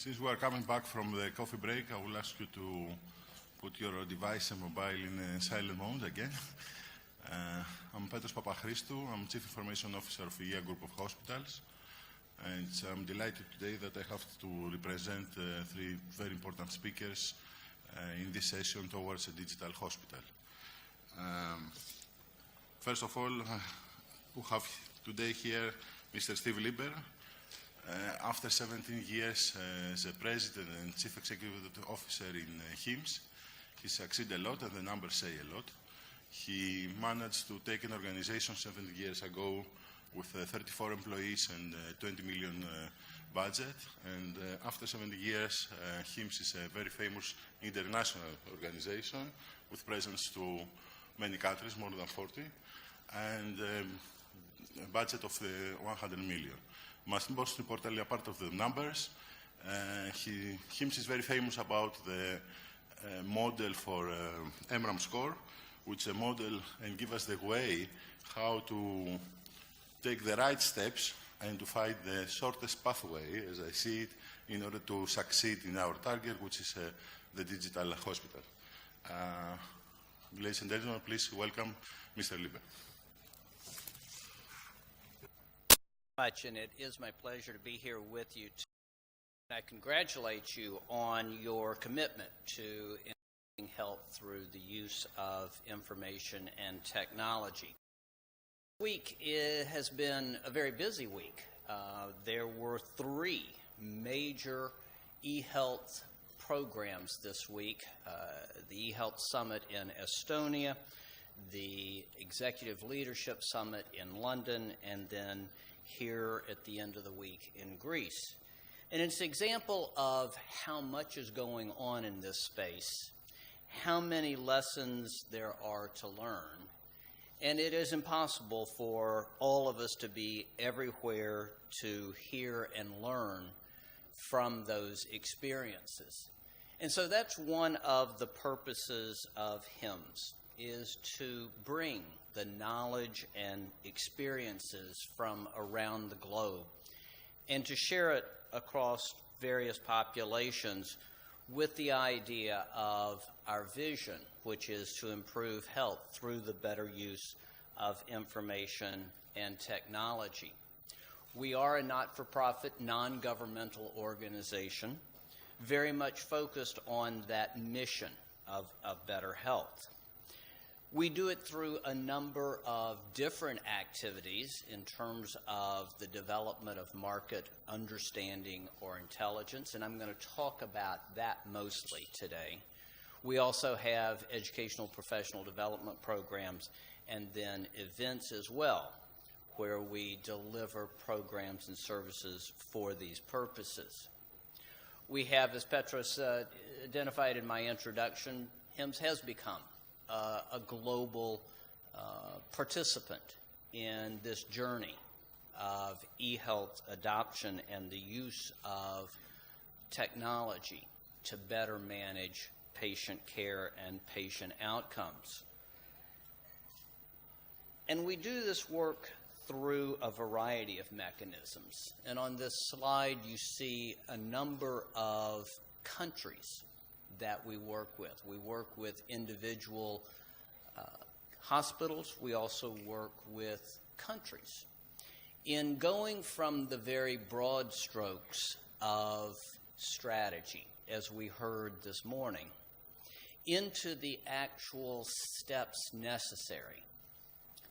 Since we are coming back from the coffee break, I will ask you to put your device and mobile in silent mode again. I'm Petros Papachristou. I'm Chief Information Officer of EA Group of Hospitals. And I'm delighted today that I have to represent three very important speakers in this session towards a digital hospital. First of all, we have today here Mr. Steve Lieber. After 17 years as a President and Chief Executive Officer in HIMSS, he succeeded a lot and the numbers say a lot. He managed to take an organization 17 years ago with 34 employees and 20 million budget. And after 70 years, HIMSS is a very famous international organization with presence to many countries, more than 40, and a budget of 100 million. Most importantly, apart of the numbers, HIMSS is very famous about the model for EMRAM score, which is a model and give us the way how to take the right steps and to find the shortest pathway, as I see it, in order to succeed in our target, which is the digital hospital. Ladies and gentlemen, please welcome Mr. Lieber. And it is my pleasure to be here with you. I congratulate you on your commitment to improving health through the use of information and technology. This week has been a very busy week. There were 3 major eHealth programs this week. The eHealth Summit in Estonia, the Executive Leadership Summit in London, and then here at the end of the week in Greece. And it's an example of how much is going on in this space, how many lessons there are to learn, and it is impossible for all of us to be everywhere to hear and learn from those experiences. And so that's one of the purposes of HIMSS, is to bring the knowledge and experiences from around the globe and to share it across various populations with the idea of our vision, which is to improve health through the better use of information and technology. We are a not-for-profit, non-governmental organization, very much focused on that mission of better health. We do it through a number of different activities in terms of the development of market understanding or intelligence, and I'm going to talk about that mostly today. We also have educational professional development programs and then events as well, where we deliver programs and services for these purposes. We have, as Petros identified in my introduction, HIMSS has become a global participant in this journey of eHealth adoption and the use of technology to better manage patient care and patient outcomes. And we do this work through a variety of mechanisms. And on this slide, you see a number of countries that we work with. We work with individual hospitals. We also work with countries. In going from the very broad strokes of strategy, as we heard this morning, into the actual steps necessary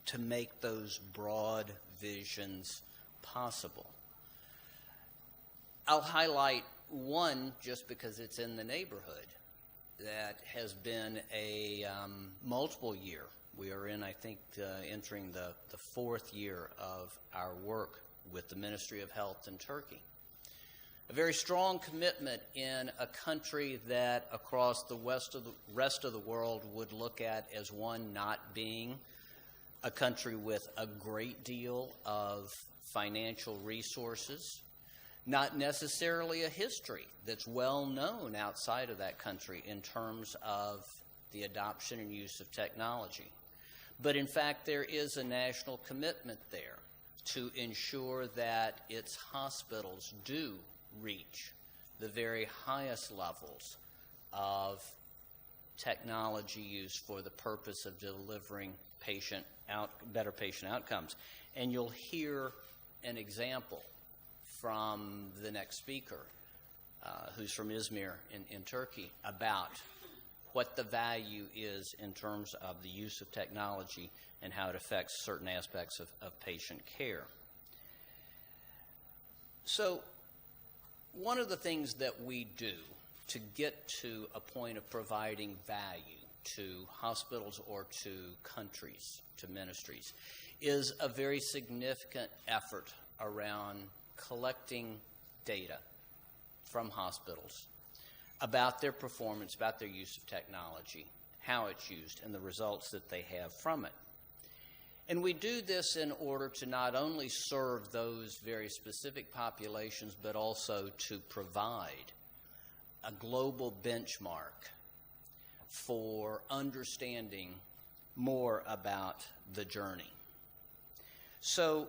to make those broad visions possible. I'll highlight one just because it's in the neighborhood that has been a multiple year. We are in, I think, entering the 4th year of our work with the Ministry of Health in Turkey. A very strong commitment in a country that across the rest of the world would look at as one not being a country with a great deal of financial resources, not necessarily a history that's well known outside of that country in terms of the adoption and use of technology. But in fact, there is a national commitment there to ensure that its hospitals do reach the very highest levels of technology used for the purpose of delivering better patient outcomes. And you'll hear an example from the next speaker, who's from Izmir in Turkey, about what the value is in terms of the use of technology and how it affects certain aspects of patient care. So one of the things that we do to get to a point of providing value to hospitals or to countries, to ministries, is a very significant effort around collecting data from hospitals about their performance, about their use of technology, how it's used, and the results that they have from it. And we do this in order to not only serve those very specific populations, but also to provide a global benchmark for understanding more about the journey. So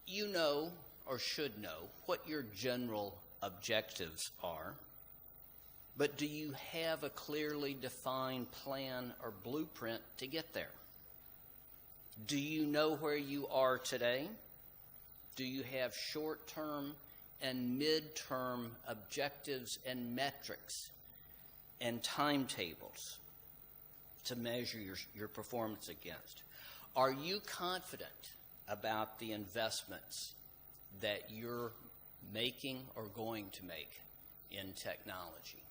you know, or should know, what your general objectives are, but do you have a clearly defined plan or blueprint to get there? Do you know where you are today? Do you have short-term and mid-term objectives and metrics and timetables to measure your performance against? Are you confident about the investments that you're making or going to make in technology?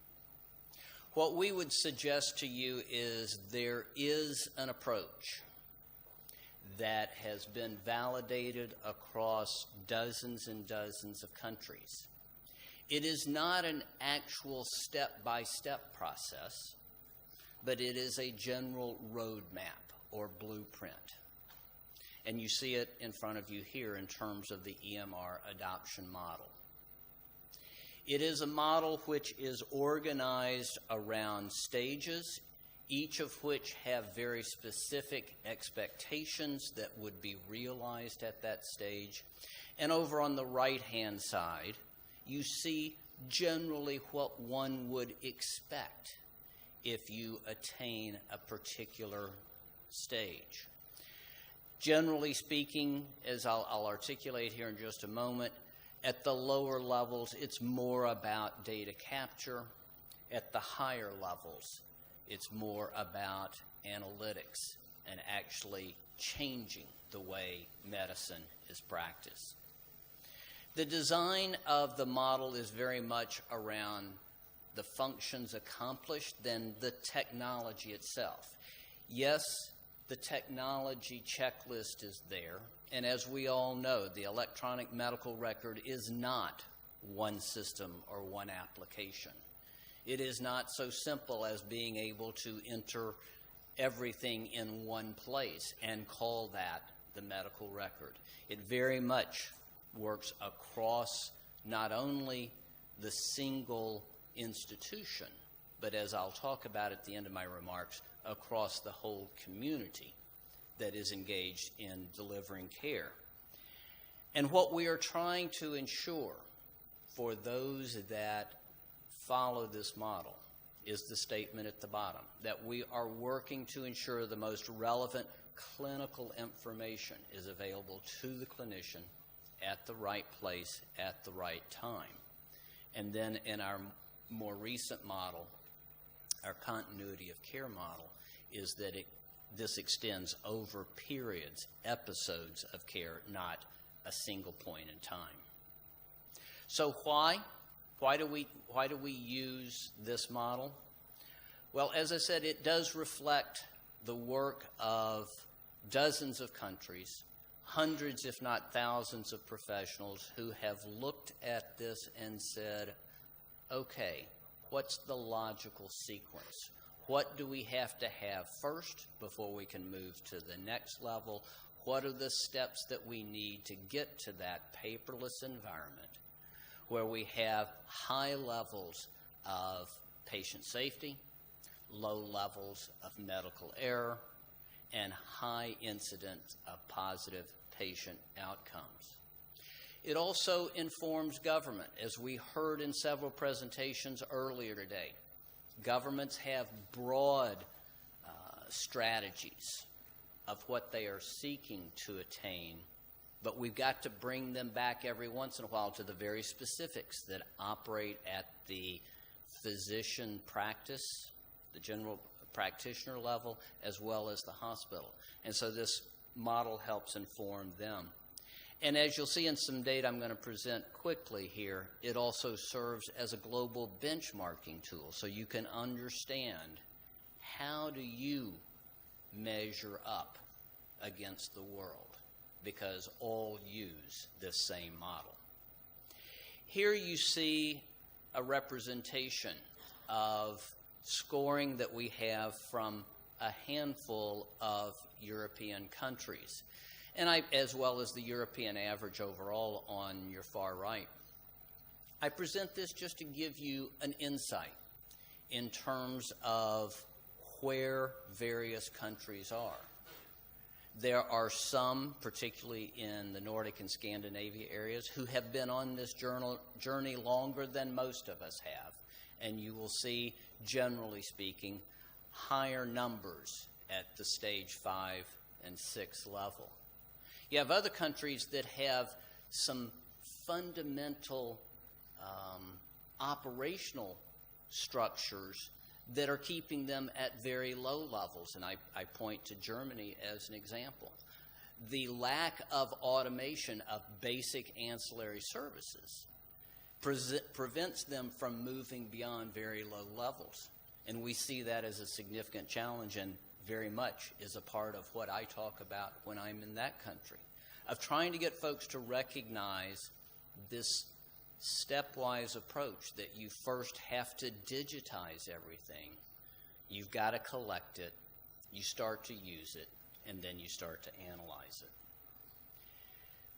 What we would suggest to you is there is an approach that has been validated across dozens and dozens of countries. It is not an actual step-by-step process, but it is a general roadmap or blueprint. And you see it in front of you here in terms of the EMR adoption model. It is a model which is organized around stages, each of which have very specific expectations that would be realized at that stage. And over on the right-hand side, you see generally what one would expect if you attain a particular stage. Generally speaking, as I'll articulate here in just a moment, at the lower levels, it's more about data capture. At the higher levels, it's more about analytics and actually changing the way medicine is practiced. The design of the model is very much around the functions accomplished than the technology itself. Yes, the technology checklist is there, and as we all know, the electronic medical record is not one system or one application. It is not so simple as being able to enter everything in one place and call that the medical record. It very much works across not only the single institution, but as I'll talk about at the end of my remarks, across the whole community that is engaged in delivering care. And what we are trying to ensure for those that follow this model is the statement at the bottom, that we are working to ensure the most relevant clinical information is available to the clinician at the right place at the right time. And then in our more recent model, our continuity of care model, is that this extends over periods, episodes of care, not a single point in time. So why? Why do we use this model? Well, as I said, it does reflect the work of dozens of countries, hundreds if not thousands of professionals who have looked at this and said, okay, what's the logical sequence? What do we have to have first before we can move to the next level? What are the steps that we need to get to that paperless environment where we have high levels of patient safety, low levels of medical error, and high incidence of positive patient outcomes? It also informs government, as we heard in several presentations earlier today. Governments have broad strategies of what they are seeking to attain, but we've got to bring them back every once in a while to the very specifics that operate at the physician practice, the general practitioner level, as well as the hospital. And so this model helps inform them. And as you'll see in some data I'm going to present quickly here, it also serves as a global benchmarking tool, so you can understand how do you measure up against the world, because all use this same model. Here you see a representation of scoring that we have from a handful of European countries, and as well as the European average overall on your far right. I present this just to give you an insight in terms of where various countries are. There are some, particularly in the Nordic and Scandinavia areas, who have been on this journey longer than most of us have. And you will see, generally speaking, higher numbers at the stage 5 and 6 level. You have other countries that have some fundamental operational structures that are keeping them at very low levels, and I point to Germany as an example. The lack of automation of basic ancillary services prevents them from moving beyond very low levels, and we see that as a significant challenge, and very much is a part of what I talk about when I'm in that country, of trying to get folks to recognize this stepwise approach that you first have to digitize everything. You've got to collect it, you start to use it, and then you start to analyze it.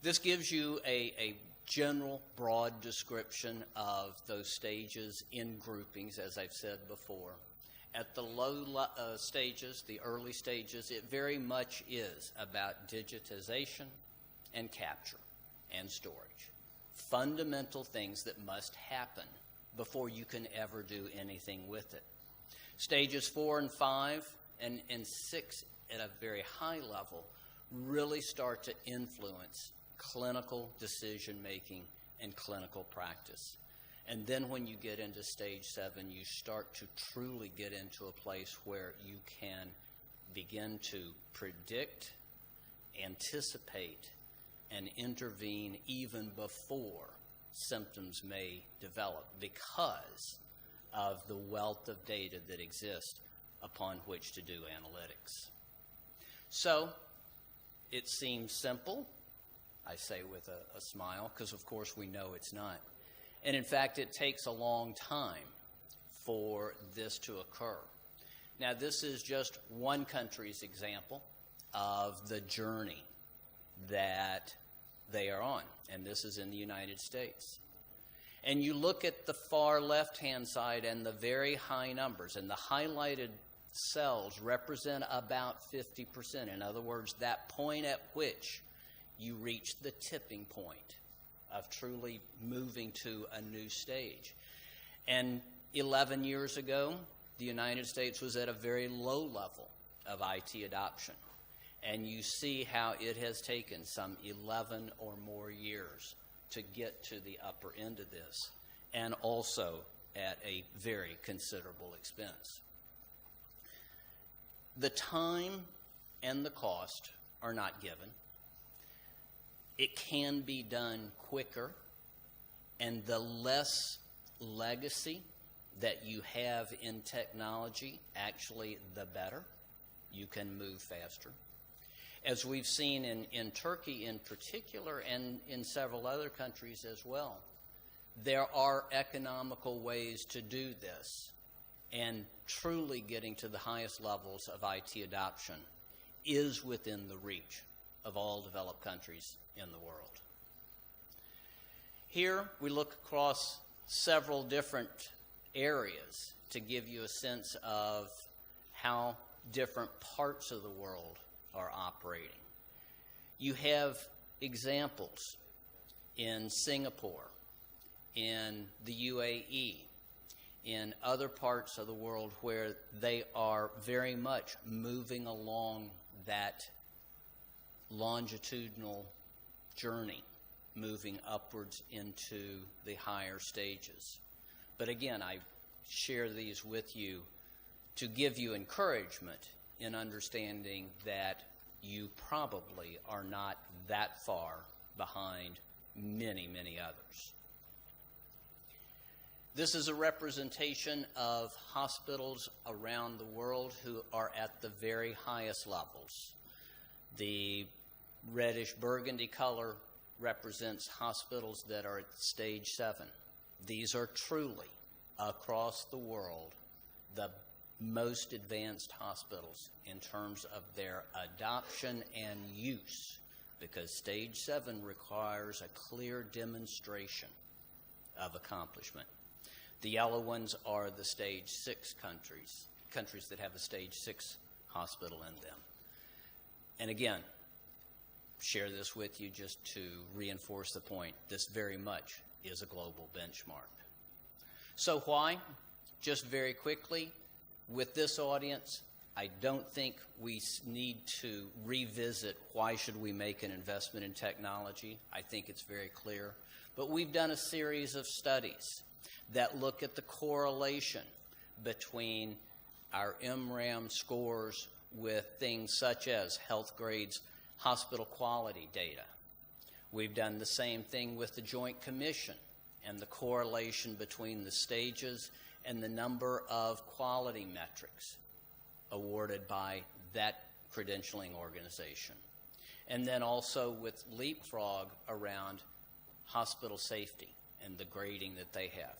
This gives you a general, broad description of those stages in groupings, as I've said before. At the low stages, the early stages, it very much is about digitization and capture and storage. Fundamental things that must happen before you can ever do anything with it. Stages 4 and 5 and 6 at a very high level really start to influence clinical decision-making and clinical practice. And then when you get into stage 7, you start to truly get into a place where you can begin to predict, anticipate, and intervene even before symptoms may develop because of the wealth of data that exists upon which to do analytics. So, it seems simple, I say with a smile, because of course we know it's not. And in fact, it takes a long time for this to occur. Now, this is just one country's example of the journey that they are on, and this is in the United States. And you look at the far left-hand side and the very high numbers, and the highlighted cells represent about 50%. In other words, that point at which you reach the tipping point of truly moving to a new stage. And 11 years ago, the United States was at a very low level of IT adoption. And you see how it has taken some 11 or more years to get to the upper end of this, and also at a very considerable expense. The time and the cost are not given. It can be done quicker, and the less legacy that you have in technology, actually the better. You can move faster. As we've seen in Turkey in particular, and in several other countries as well, there are economical ways to do this, and truly getting to the highest levels of IT adoption is within the reach of all developed countries in the world. Here we look across several different areas to give you a sense of how different parts of the world are operating. You have examples in Singapore, in the UAE, in other parts of the world where they are very much moving along that longitudinal journey, moving upwards into the higher stages. But again, I share these with you to give you encouragement in understanding that you probably are not that far behind many, many others. This is a representation of hospitals around the world who are at the very highest levels. The reddish burgundy color represents hospitals that are at stage 7. These are truly, across the world, the most advanced hospitals in terms of their adoption and use, because stage 7 requires a clear demonstration of accomplishment. The yellow ones are the stage 6 countries that have a stage 6 hospital in them. And again, share this with you just to reinforce the point. This very much is a global benchmark. So why? Just very quickly, with this audience, I don't think we need to revisit why should we make an investment in technology. I think it's very clear. But we've done a series of studies that look at the correlation between our EMRAM scores with things such as health grades, hospital quality data. We've done the same thing with the Joint Commission and the correlation between the stages and the number of quality metrics awarded by that credentialing organization. And then also with Leapfrog around hospital safety and the grading that they have.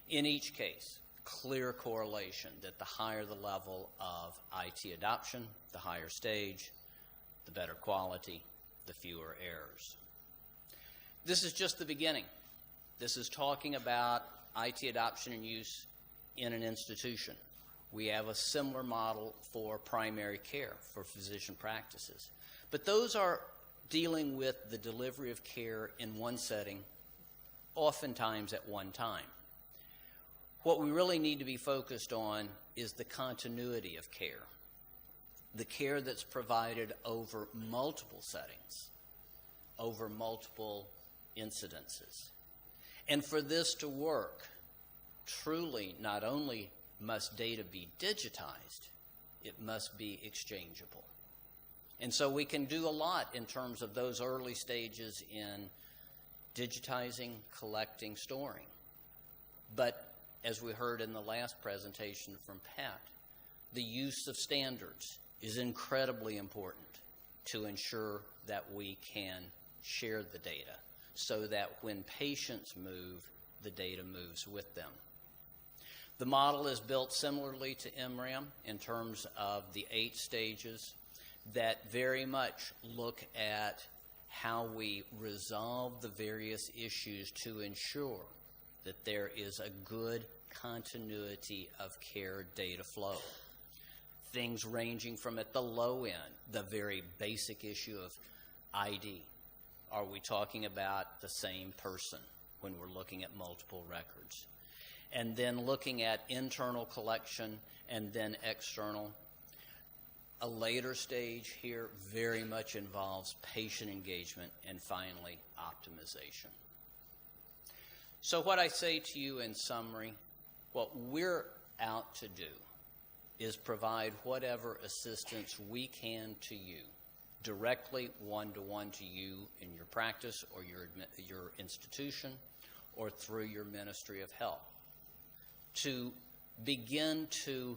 In each case, clear correlation that the higher the level of IT adoption, the higher stage, the better quality, the fewer errors. This is just the beginning. This is talking about IT adoption and use in an institution. We have a similar model for primary care, for physician practices. But those are dealing with the delivery of care in one setting, oftentimes at one time. What we really need to be focused on is the continuity of care, the care that's provided over multiple settings, over multiple incidences. And for this to work, truly, not only must data be digitized, it must be exchangeable. And so we can do a lot in terms of those early stages in digitizing, collecting, storing. But as we heard in the last presentation from Pat, the use of standards is incredibly important to ensure that we can share the data so that when patients move, the data moves with them. The model is built similarly to EMRAM in terms of the 8 stages that very much look at how we resolve the various issues to ensure that there is a good continuity of care data flow. Things ranging from at the low end, the very basic issue of ID. Are we talking about the same person when we're looking at multiple records? And then looking at internal collection and then external. A later stage here very much involves patient engagement and finally optimization. So what I say to you in summary, what we're out to do is provide whatever assistance we can to you, directly one-to-one to you in your practice or your institution or through your Ministry of Health, to begin to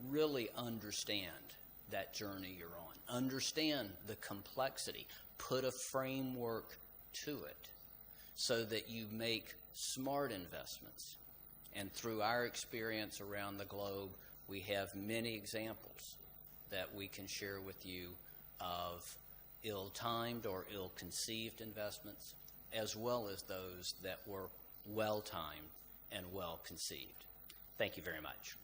really understand that journey you're on, understand the complexity, put a framework to it so that you make smart investments. And through our experience around the globe, we have many examples that we can share with you of ill-timed or ill-conceived investments, as well as those that were well-timed and well-conceived. Thank you very much.